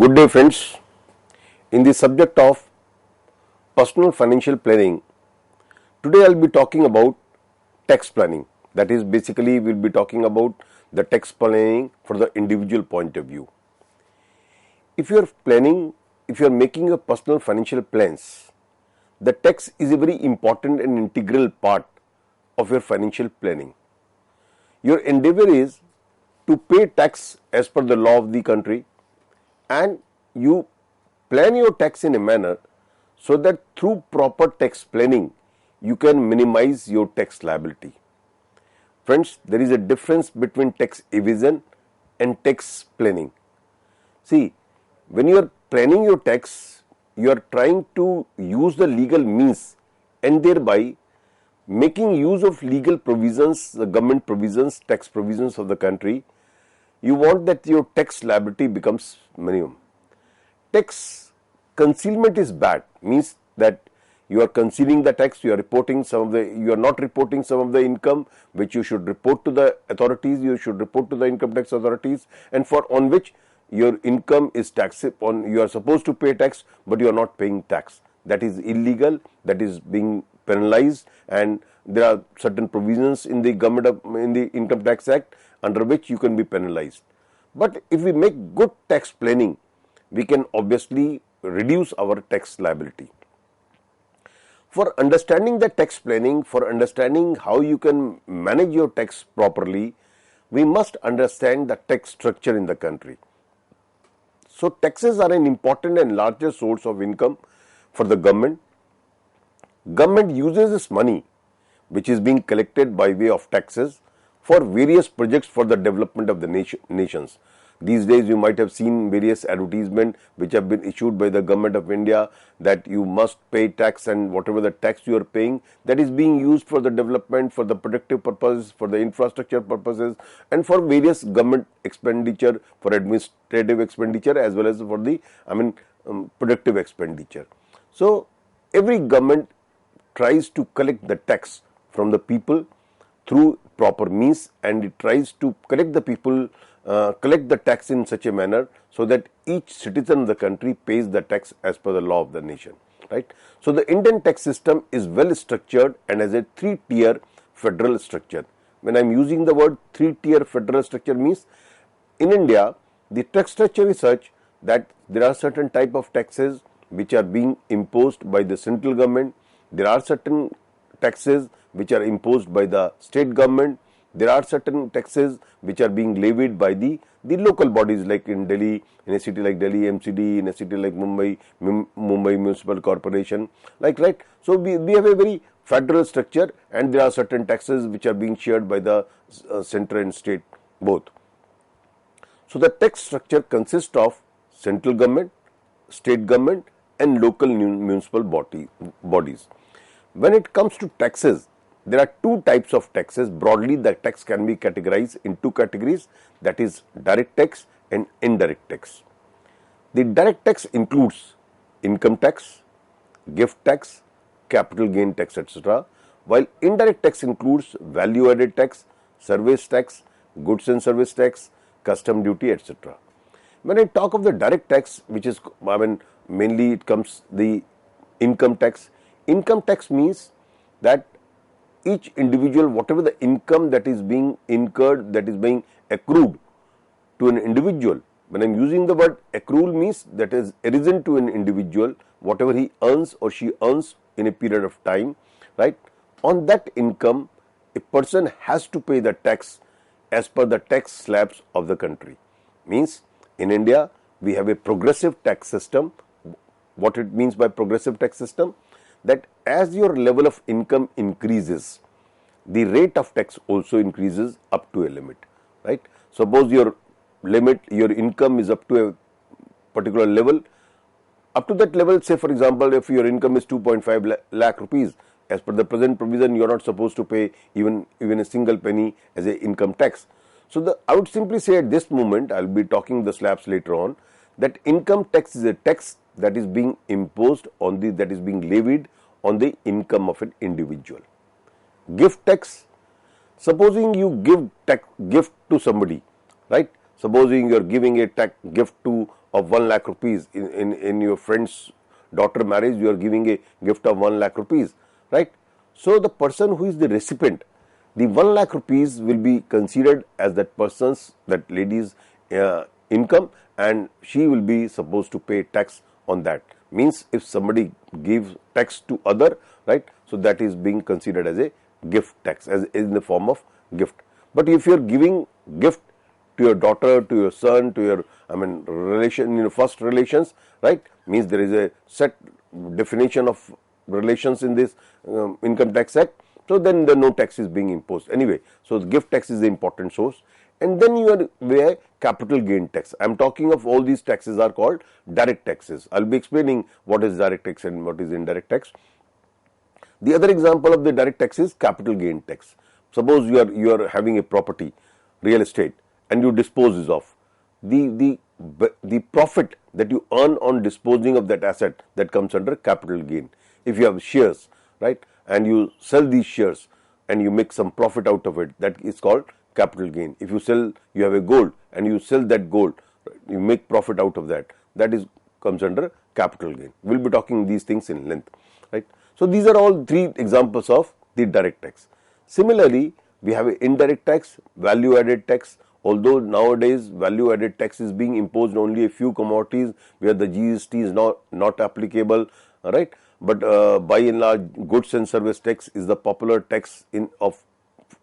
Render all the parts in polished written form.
Good day friends. In the subject of personal financial planning, today I will be talking about tax planning. That is, basically we will be talking about the tax planning for the individual point of view. If you are making your personal financial plans, the tax is a very important and integral part of your financial planning. Your endeavor is to pay tax as per the law of the country, and you plan your tax in a manner so that through proper tax planning you can minimize your tax liability. Friends, there is a difference between tax evasion and tax planning. See, when you are planning your tax, you are trying to use the legal means and thereby making use of legal provisions, the government provisions, tax provisions of the country. You want that your tax liability becomes minimum. Tax concealment is bad, means that you are concealing the tax, you are not reporting some of the income which you should report to the authorities, you should report to the income tax authorities, and on which your income is taxed on, you are supposed to pay tax but you are not paying tax. That is illegal, that is being penalized, and there are certain provisions in the in the Income Tax Act under which you can be penalized. But if we make good tax planning, we can obviously reduce our tax liability. For understanding the tax planning, for understanding how you can manage your tax properly, we must understand the tax structure in the country. So taxes are an important and larger source of income for the government. Government uses this money which is being collected by way of taxes for various projects for the development of the nations. These days you might have seen various advertisements which have been issued by the government of India that you must pay tax, and whatever the tax you are paying, that is being used for the development, for the productive purposes, for the infrastructure purposes, and for various government expenditure, for administrative expenditure as well as for the productive expenditure. So every government tries to collect the tax from the people through proper means, and it tries to collect the tax in such a manner so that each citizen of the country pays the tax as per the law of the nation, right? So the Indian tax system is well structured and has a three-tier federal structure. When I am using the word three-tier federal structure, means in India the tax structure is such that there are certain type of taxes which are being imposed by the central government, there are certain taxes which are imposed by the state government, there are certain taxes which are being levied by the local bodies, like in Delhi, in a city like Delhi, MCD, in a city like Mumbai Municipal Corporation, right? So we have a very federal structure, and there are certain taxes which are being shared by the center and state both. So the tax structure consists of central government, state government, and local municipal bodies. When it comes to taxes, there are two types of taxes. Broadly, the tax can be categorized in two categories, that is direct tax and indirect tax. The direct tax includes income tax, gift tax, capital gain tax, etc., while indirect tax includes value added tax, service tax, goods and service tax, custom duty, etc. When I talk of the direct tax, which is, mainly it comes the income tax. Income tax means that each individual, whatever the income that is being incurred, that is being accrued to an individual. When I am using the word accrual, means that is arisen to an individual, whatever he earns or she earns in a period of time, right? On that income, a person has to pay the tax as per the tax slabs of the country. Means in India, we have a progressive tax system. What it means by progressive tax system? That as your level of income increases, the rate of tax also increases up to a limit, right? Suppose your income is up to a particular level. Up to that level, say for example, if your income is 2.5 lakh rupees, as per the present provision, you are not supposed to pay even a single penny as a income tax. So I would simply say at this moment, I will be talking the slabs later on, that income tax is a tax that is being imposed on that is being levied on the income of an individual. Gift tax, supposing you give gift to somebody, right? Supposing you are giving a gift to of 1 lakh rupees in your friend's daughter marriage, you are giving a gift of 1 lakh rupees, right? So the person who is the recipient, the 1 lakh rupees will be considered as that lady's income, and she will be supposed to pay tax on that. Means if somebody gives tax to other, right, so that is being considered as a gift tax, as in the form of gift. But if you are giving gift to your daughter, to your son, to your relation, first relations, right, means there is a set definition of relations in this income tax act. So then the no tax is being imposed anyway. So the gift tax is the important source. And then you are where capital gain tax. I am talking of all these taxes are called direct taxes. I will be explaining what is direct tax and what is indirect tax. The other example of the direct tax is capital gain tax. Suppose you are having a property, real estate, and you dispose it off. The profit that you earn on disposing of that asset, that comes under capital gain. If you have shares, right, and you sell these shares and you make some profit out of it, that is called capital gain. If you have a gold and you sell that gold, you make profit out of that, that is comes under capital gain. We will be talking these things in length, right. So these are all three examples of the direct tax. Similarly, we have a indirect tax, value added tax. Although nowadays value added tax is being imposed only a few commodities where the GST is not applicable, right. But by and large, goods and service tax is the popular tax of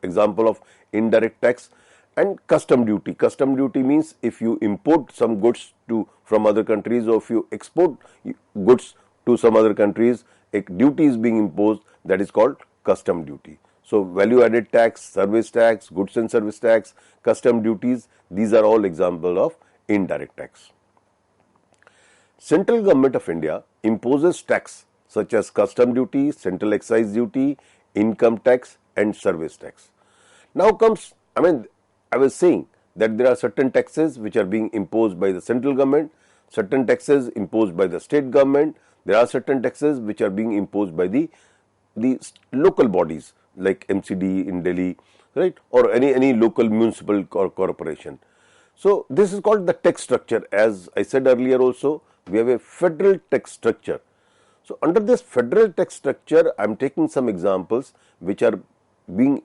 example of indirect tax. And custom duty. Custom duty means if you import some goods from other countries, or if you export goods to some other countries, a duty is being imposed, that is called custom duty. So value added tax, service tax, goods and service tax, custom duties, these are all examples of indirect tax. Central Government of India imposes tax such as custom duty, central excise duty, income tax and service tax. Now comes, I was saying that there are certain taxes which are being imposed by the central government, certain taxes imposed by the state government, there are certain taxes which are being imposed by the local bodies like MCD in Delhi, right, or any local municipal corporation. So this is called the tax structure. As I said earlier also, we have a federal tax structure. So under this federal tax structure, I am taking some examples which are being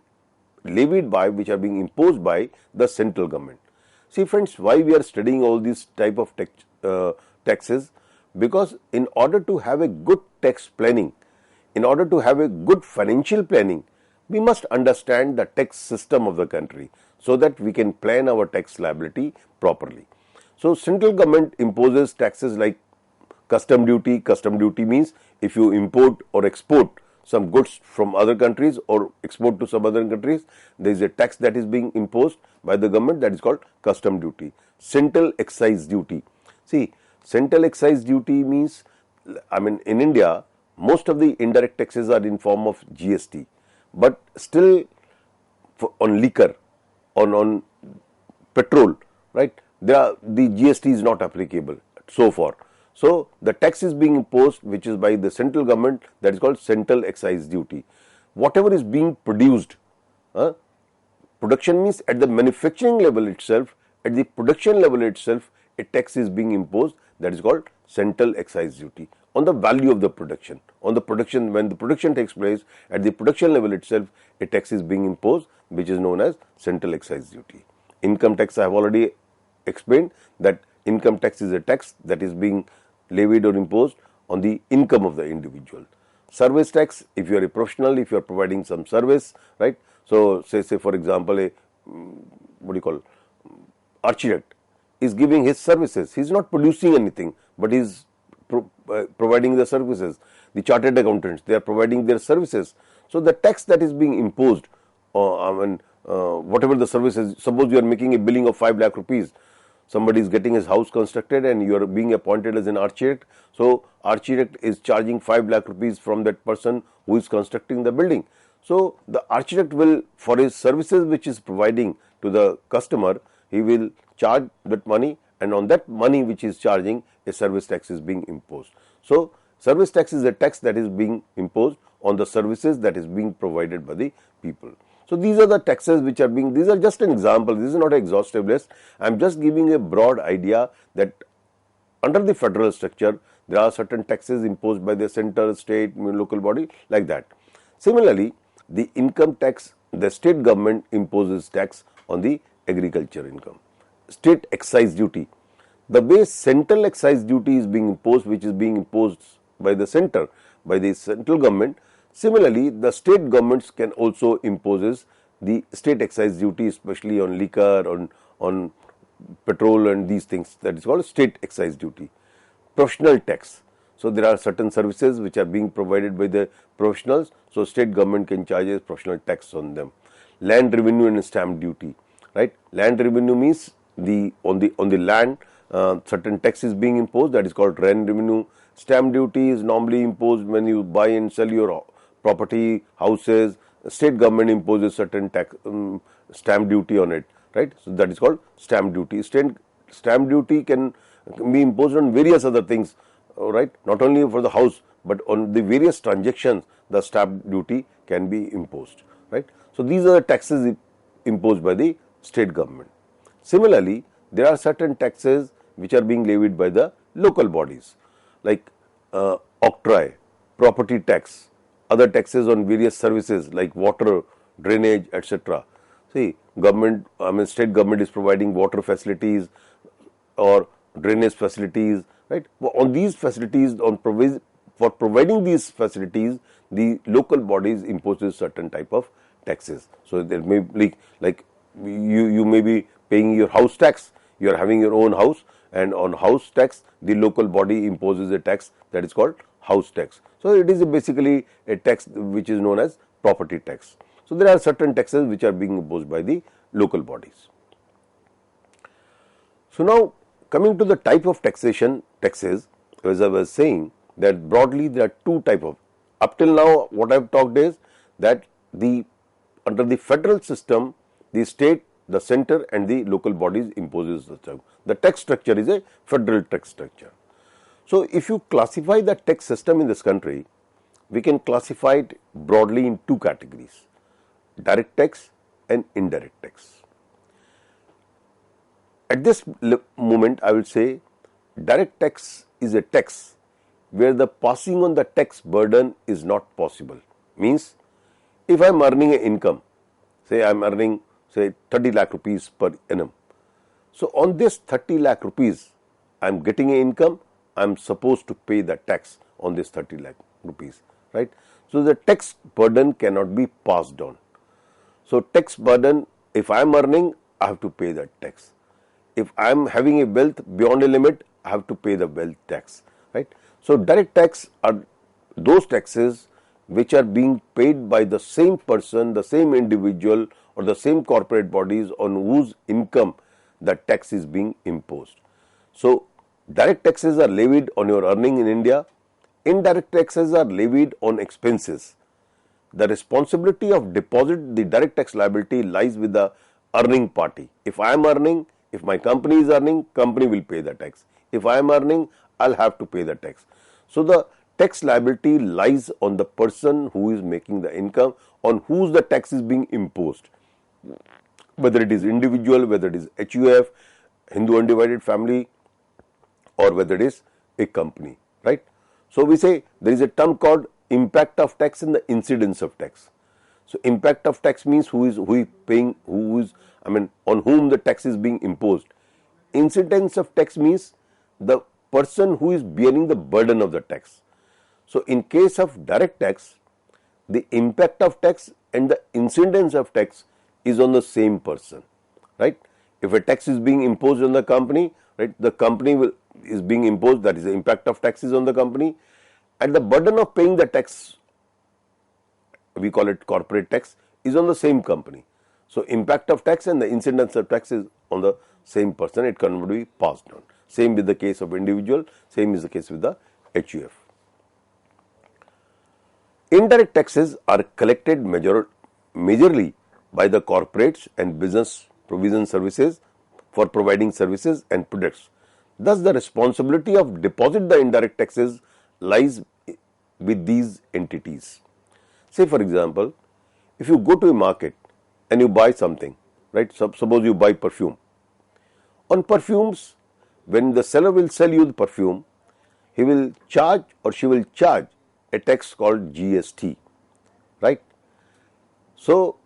levied by, which are being imposed by the central government. See friends, why we are studying all these type of taxes? Because in order to have a good tax planning, in order to have a good financial planning, we must understand the tax system of the country so that we can plan our tax liability properly. So central government imposes taxes like custom duty. Custom duty means if you import or export some goods from other countries or export to some other countries, there is a tax that is being imposed by the government, that is called custom duty. Central excise duty. See, central excise duty means, in India, most of the indirect taxes are in form of GST, but still on liquor, on petrol, right, the GST is not applicable so far. So the tax is being imposed, which is by the central government, that is called central excise duty. Whatever is being produced, production means at the manufacturing level itself, at the production level itself, a tax is being imposed, that is called central excise duty on the value of the production. On the production, when the production takes place, at the production level itself, a tax is being imposed, which is known as central excise duty. Income tax, I have already explained that income tax is a tax that is being levied or imposed on the income of the individual. Service tax, if you are a professional, if you are providing some service, right. So say for example, architect is giving his services. He is not producing anything, but he is providing the services. The chartered accountants, they are providing their services. So the tax that is being imposed, whatever the services, suppose you are making a billing of 5 lakh rupees, somebody is getting his house constructed and you are being appointed as an architect. So architect is charging 5 lakh rupees from that person who is constructing the building. So the architect will, for his services which is providing to the customer, he will charge that money, and on that money which is charging, a service tax is being imposed. So service tax is a tax that is being imposed on the services that is being provided by the people. So these are the taxes which are being, these are just an example, this is not an exhaustive list. I am just giving a broad idea that under the federal structure, there are certain taxes imposed by the center, state, local body, like that. Similarly, the income tax, the state government imposes tax on the agriculture income. State excise duty, the way central excise duty is being imposed, which is being imposed by the center, by the central government. Similarly, the state governments can also impose the state excise duty, especially on liquor, on petrol and these things. That is called state excise duty. Professional tax. So there are certain services which are being provided by the professionals. So state government can charge a professional tax on them. Land revenue and stamp duty. Right? Land revenue means on the land certain tax is being imposed. That is called land revenue. Stamp duty is normally imposed when you buy and sell your property, houses. State government imposes certain tax stamp duty on it. Right? So that is called stamp duty. Stamp duty can be imposed on various other things, right? Not only for the house, but on the various transactions, the stamp duty can be imposed, right? So these are the taxes imposed by the state government. Similarly, there are certain taxes which are being levied by the local bodies, like octroi, property tax, other taxes on various services like water, drainage, etc. See, state government is providing water facilities or drainage facilities, right? On these facilities, for providing these facilities, the local bodies imposes certain type of taxes. So there may be like you may be paying your house tax. You are having your own house, and on house tax, the local body imposes a tax that is called house tax. So it is basically a tax which is known as property tax. So there are certain taxes which are being imposed by the local bodies. So now, coming to the type of taxes, as I was saying, that broadly there are two type of. Up till now, what I have talked is that under the federal system, the state, the center, and the local bodies imposes the tax. The tax structure is a federal tax structure. So if you classify the tax system in this country, we can classify it broadly in two categories: direct tax and indirect tax. At this moment, I will say direct tax is a tax where the passing on the tax burden is not possible. Means, if I am earning an income, say I am earning 30 lakh rupees per annum. So on this 30 lakh rupees, I am getting an income, I am supposed to pay the tax on this 30 lakh rupees, right? So the tax burden cannot be passed on. So tax burden, if I am earning, I have to pay that tax. If I am having a wealth beyond a limit, I have to pay the wealth tax, right? So direct tax are those taxes which are being paid by the same person, the same individual, or the same corporate bodies on whose income the tax is being imposed. So direct taxes are levied on your earning in India. Indirect taxes are levied on expenses. The responsibility of deposit the direct tax liability lies with the earning party. If I am earning, if my company is earning, company will pay the tax. If I am earning, I'll have to pay the tax. So the tax liability lies on the person who is making the income, on whose the tax is being imposed. Whether it is individual, whether it is HUF, Hindu undivided family, or whether it is a company, right? So we say there is a term called impact of tax and the incidence of tax. So impact of tax means who is paying, on whom the tax is being imposed. Incidence of tax means the person who is bearing the burden of the tax. So in case of direct tax, the impact of tax and the incidence of tax is on the same person, right? If a tax is being imposed on the company, right, the company is being imposed, that is the impact of tax is on the company, and the burden of paying the tax, we call it corporate tax, is on the same company. So impact of tax and the incidence of tax is on the same person, it cannot be passed on. Same with the case of individual, same is the case with the HUF. Indirect taxes are collected majorly by the corporates and business provision services for providing services and products. Thus, the responsibility of deposit the indirect taxes lies with these entities. Say for example, if you go to a market and you buy something, right? Suppose you buy perfume. On perfumes, when the seller will sell you the perfume, he will charge or she will charge a tax called GST, right? So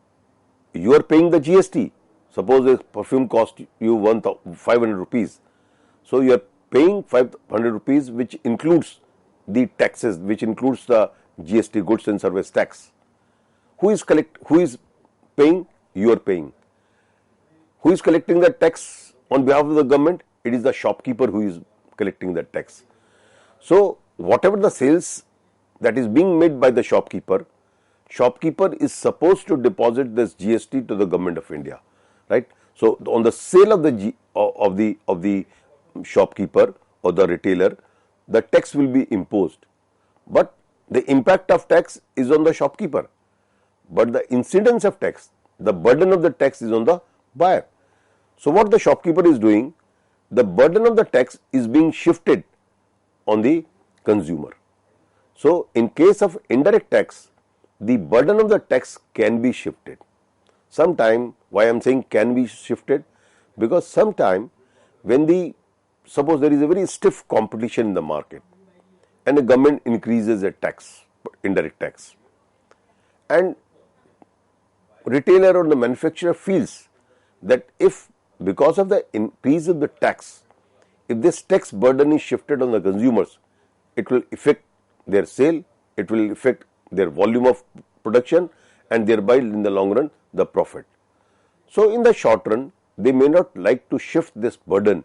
you are paying the GST. Suppose a perfume cost you 500 rupees. So you are paying 500 rupees, which includes the taxes, which includes the GST, goods and service tax. Who is paying? You are paying. Who is collecting the tax on behalf of the government? It is the shopkeeper who is collecting that tax. So whatever the sales that is being made by the shopkeeper is supposed to deposit this GST to the government of India, right? So on the sale of the shopkeeper or the retailer, the tax will be imposed, but the impact of tax is on the shopkeeper, but the incidence of tax, the burden of the tax is on the buyer. So what the shopkeeper is doing, the burden of the tax is being shifted on the consumer. So in case of indirect tax, the burden of the tax can be shifted. Sometime, why I am saying can be shifted, because sometime when suppose there is a very stiff competition in the market and the government increases a tax, indirect tax, and retailer or the manufacturer feels that if because of the increase of the tax, if this tax burden is shifted on the consumers, it will affect their sale, it will affect their volume of production, and thereby in the long run the profit. So in the short run, they may not like to shift this burden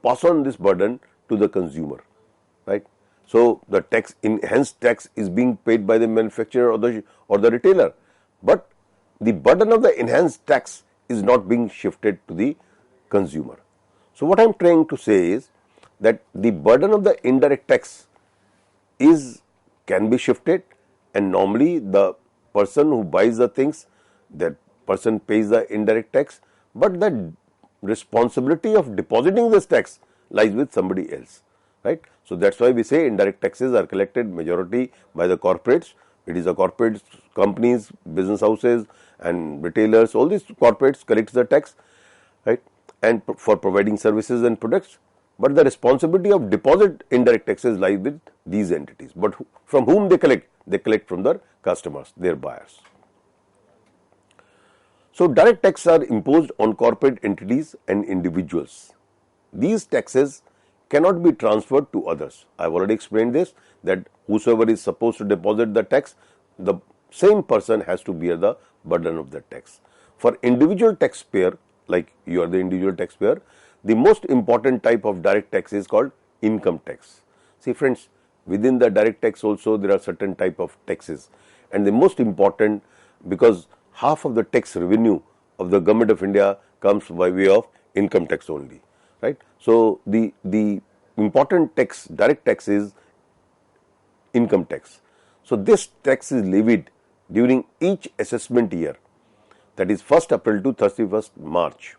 pass on this burden to the consumer, right? So the enhanced tax is being paid by the manufacturer or the retailer, but the burden of the enhanced tax is not being shifted to the consumer. So what I am trying to say is that the burden of the indirect tax can be shifted, and normally the person who buys the things, that person pays the indirect tax, but the responsibility of depositing this tax lies with somebody else, right? So that's why we say indirect taxes are collected majority by the corporates. It is the corporate companies, business houses and retailers, all these corporates collect the tax, right? And for providing services and products, but the responsibility of deposit indirect taxes lies with these entities. But from whom they collect? They collect from their customers, their buyers. So direct taxes are imposed on corporate entities and individuals. These taxes cannot be transferred to others. I have already explained this, that whosoever is supposed to deposit the tax, the same person has to bear the burden of the tax. For individual taxpayer, like you are the individual taxpayer, the most important type of direct tax is called income tax. See friends, within the direct tax also there are certain type of taxes, and the most important, because half of the tax revenue of the government of India comes by way of income tax only, right? So the important tax, direct tax, is income tax. So this tax is levied during each assessment year, that is 1st April to 31st March.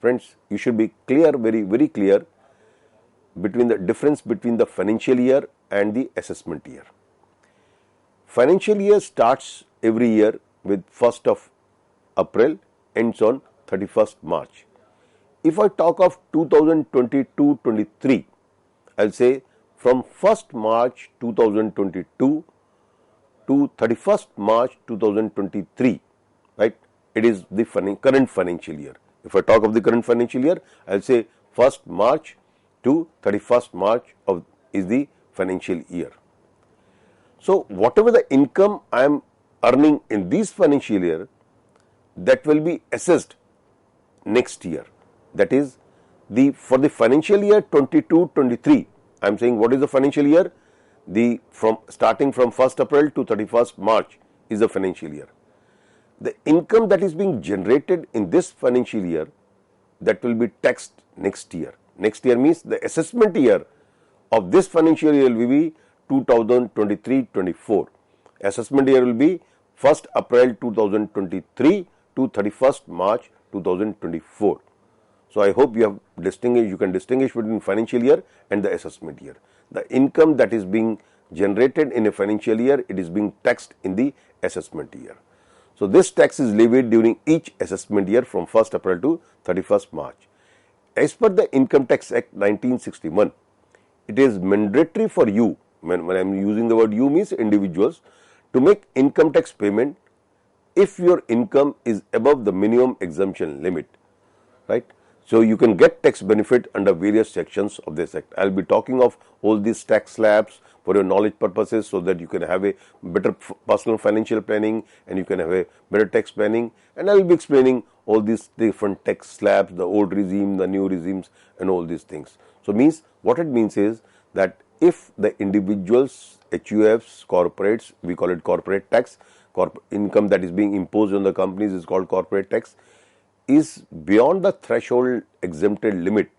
Friends, you should be clear, very, very clear between the difference between the financial year and the assessment year. Financial year starts every year with 1st of April, ends on 31st March. If I talk of 2022-23, I'll say from 1st March 2022 to 31st March 2023, right? It is the current financial year. If I talk of the current financial year, I'll say 1st March to 31st March is the financial year. So whatever the income I am earning in this financial year, that will be assessed next year. That is for the financial year 22-23. I am saying what is the financial year? Starting from 1st April to 31st March is the financial year. The income that is being generated in this financial year, that will be taxed next year. Next year means the assessment year of this financial year will be 2023-24. Assessment year will be 1st April 2023 to 31st March 2024. So I hope you can distinguish between financial year and the assessment year. The income that is being generated in a financial year, it is being taxed in the assessment year. So this tax is levied during each assessment year from 1st April to 31st March. as per the Income Tax Act 1961, it is mandatory for you, when I am using the word you means individuals, to make income tax payment if your income is above the minimum exemption limit, right? So you can get tax benefit under various sections of this act. I will be talking of all these tax slabs for your knowledge purposes, so that you can have a better personal financial planning and you can have a better tax planning. And I will be explaining all these different tax slabs, the old regime, the new regimes, and all these things. So means, what it means is that if the individuals, HUFs, corporates, we call it corporate tax, income that is being imposed on the companies is called corporate tax, is beyond the threshold exempted limit.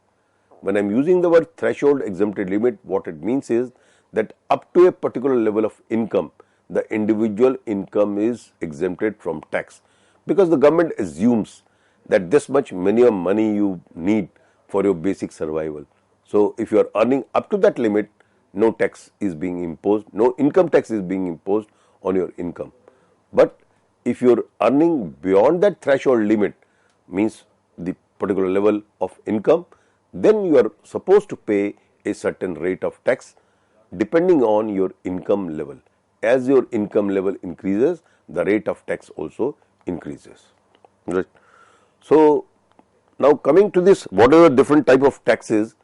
When I am using the word threshold exempted limit, what it means is that up to a particular level of income, the individual income is exempted from tax, because the government assumes that this much minimum money you need for your basic survival. So if you are earning up to that limit, no tax is being imposed, no income tax is being imposed on your income. But if you are earning beyond that threshold limit, means the particular level of income, then you are supposed to pay a certain rate of tax depending on your income level. As your income level increases, the rate of tax also increases. Right. So now coming to this, what are the different type of taxes?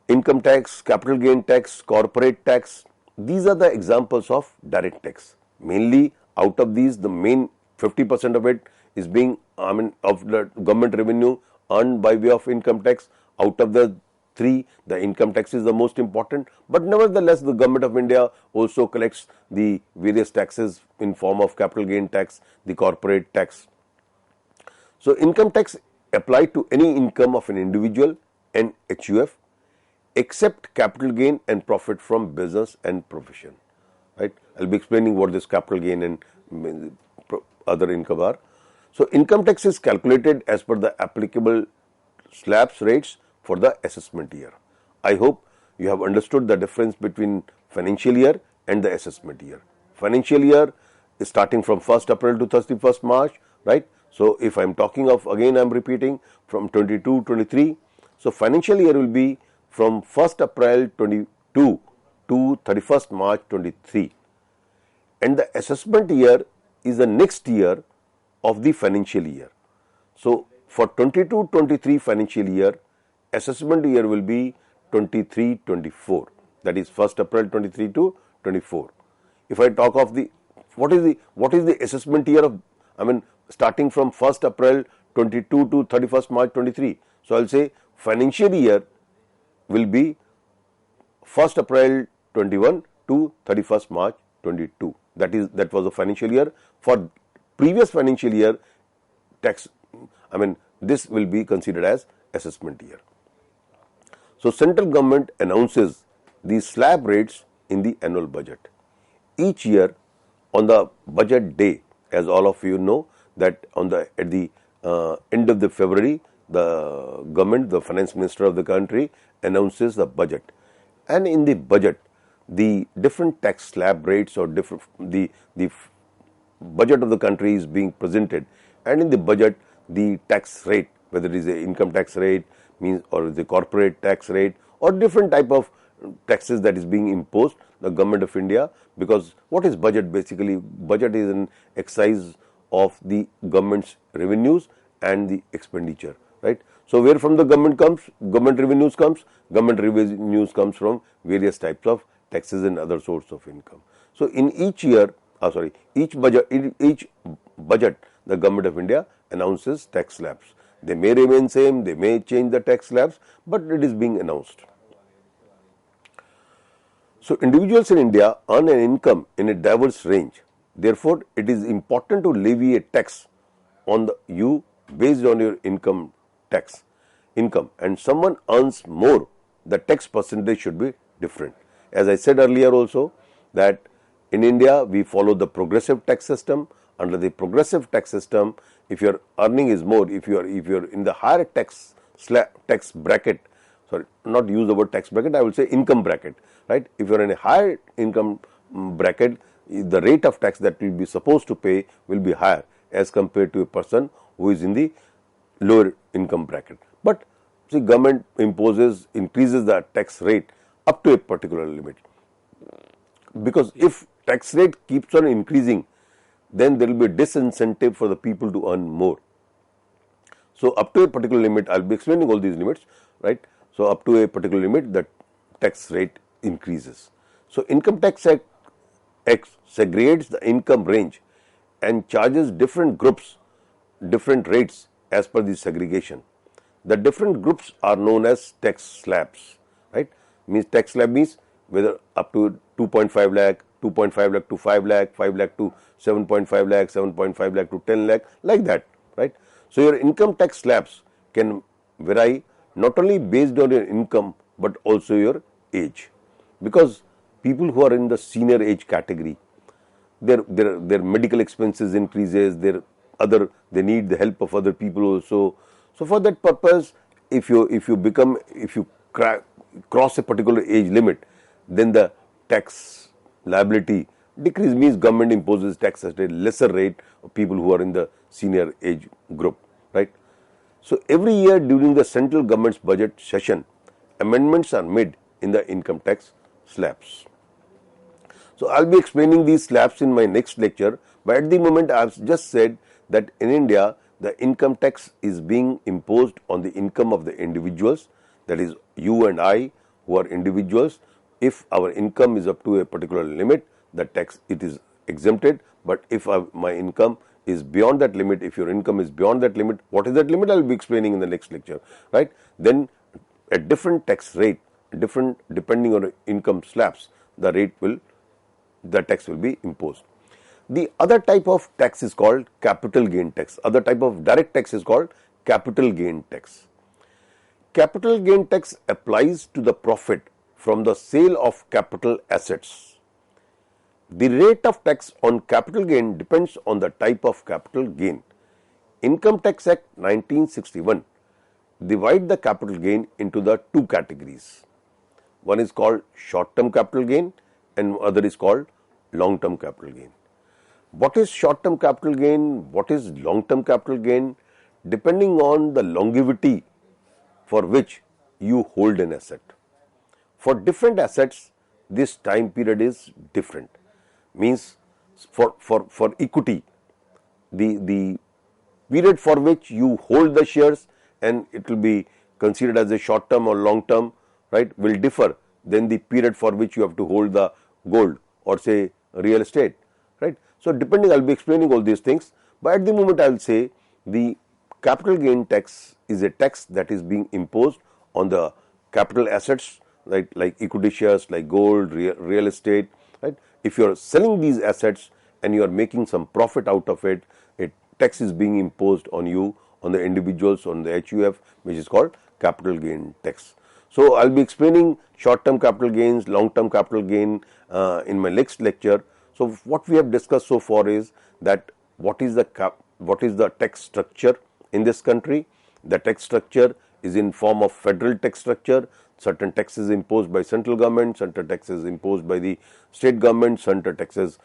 Income tax, capital gain tax, corporate tax, these are the examples of direct tax. Mainly out of these, the main 50% of it is being, of the government revenue earned by way of income tax. Out of the three, the income tax is the most important, but nevertheless the government of India also collects the various taxes in form of capital gain tax, the corporate tax. So income tax applied to any income of an individual and HUF except capital gain and profit from business and profession. Right? I will be explaining what this capital gain and other income are. So income tax is calculated as per the applicable slabs rates for the assessment year. I hope you have understood the difference between financial year and the assessment year. Financial year is starting from 1st April to 31st March, right? So if I am talking of, again I am repeating, from 22-23, so financial year will be from 1st April 22 to 31st March 23, and the assessment year is the next year of the financial year. So for 22-23 financial year, assessment year will be 23-24, that is 1st April 23 to 24. If I talk of the what is the assessment year of, starting from 1st April 22 to 31st March 23, so I will say financial year will be 1st April 21 to 31st March 22. That was the financial year. For previous financial year, tax, this will be considered as assessment year. So central government announces these slab rates in the annual budget. Each year on the budget day, as all of you know, that at the end of the February, the government, the finance minister of the country, announces the budget, and in the budget, the different tax slab rates or the budget of the country is being presented, and in the budget, the tax rate, whether it is a income tax rate, means or the corporate tax rate, or different type of taxes that is being imposed, the government of India, because what is budget basically? Budget is an exercise of the government's revenues and the expenditure, right? So where from the government comes, government revenues comes from various types of taxes and other sources of income. So in each budget, the government of India announces tax slabs. They may remain same, they may change the tax slabs, but it is being announced. So individuals in India earn an income in a diverse range. Therefore, it is important to levy a tax on you based on your income, and someone earns more, the tax percentage should be different. As I said earlier also, that in India we follow the progressive tax system. Under the progressive tax system, if your earning is more, if you are in the higher tax bracket, sorry, not use the word tax bracket, I will say income bracket, right? If you are in a higher income bracket, the rate of tax that will be supposed to pay will be higher as compared to a person who is in the lower income bracket. But see, government increases the tax rate up to a particular limit, because if tax rate keeps on increasing, then there will be a disincentive for the people to earn more. So up to a particular limit, I'll be explaining all these limits, right? So up to a particular limit, the tax rate increases. So Income Tax Act segregates the income range and charges different groups different rates as per the segregation. The different groups are known as tax slabs, right? Means tax slab means whether up to 2.5 lakh, 2.5 lakh to 5 lakh, 5 lakh to 7.5 lakh, 7.5 lakh to 10 lakh, like that, right? So your income tax slabs can vary not only based on your income but also your age, because people who are in the senior age category, their medical expenses increases, they need the help of other people also. So for that purpose, if you cross a particular age limit, then the tax liability decrease, means government imposes tax at a lesser rate of people who are in the senior age group, right? So every year during the central government's budget session, amendments are made in the income tax slabs. So I'll be explaining these slabs in my next lecture, but at the moment I've just said that in India the income tax is being imposed on the income of the individuals, that is you and I who are individuals. If our income is up to a particular limit, the tax it is exempted, but if my income is beyond that limit, if your income is beyond that limit, what is that limit, I'll be explaining in the next lecture, right? Then a different tax rate, different depending on income slabs, the tax will be imposed. The other type of tax is called capital gain tax. Other type of direct tax is called capital gain tax. Capital gain tax applies to the profit from the sale of capital assets. The rate of tax on capital gain depends on the type of capital gain. Income Tax Act 1961 divide the capital gain into the two categories. One is called short-term capital gain and other is called long-term capital gain. What is short-term capital gain? What is long-term capital gain? Depending on the longevity for which you hold an asset. For different assets, this time period is different. Means for equity, the period for which you hold the shares and it will be considered as a short-term or long-term, right, will differ than the period for which you have to hold the gold or say real estate, right? So depending, I'll be explaining all these things, but at the moment I'll say the capital gain tax is a tax that is being imposed on the capital assets, right, like equity shares, like gold, real estate, right? If you are selling these assets and you are making some profit out of it, a tax is being imposed on you, on the individuals, on the HUF, which is called capital gain tax. So I'll be explaining short-term capital gains, long-term capital gain in my next lecture. So what we have discussed so far is that what is the tax structure in this country. The tax structure is in form of federal tax structure. Certain taxes imposed by central government, certain taxes imposed by the state government, certain taxes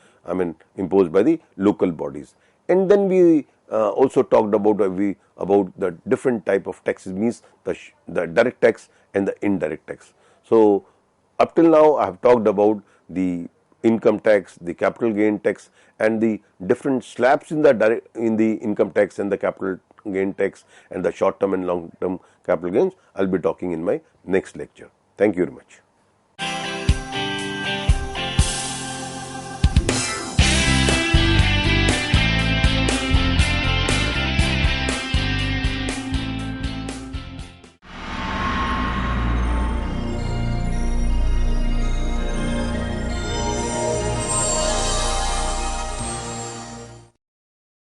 imposed by the local bodies. And then we also talked about the different type of taxes, means the direct tax and the indirect tax. So up till now I have talked about the income tax, the capital gain tax, and the different slabs in the income tax and the capital gain tax and the short term and long term capital gains. I'll be talking in my next lecture. Thank you very much.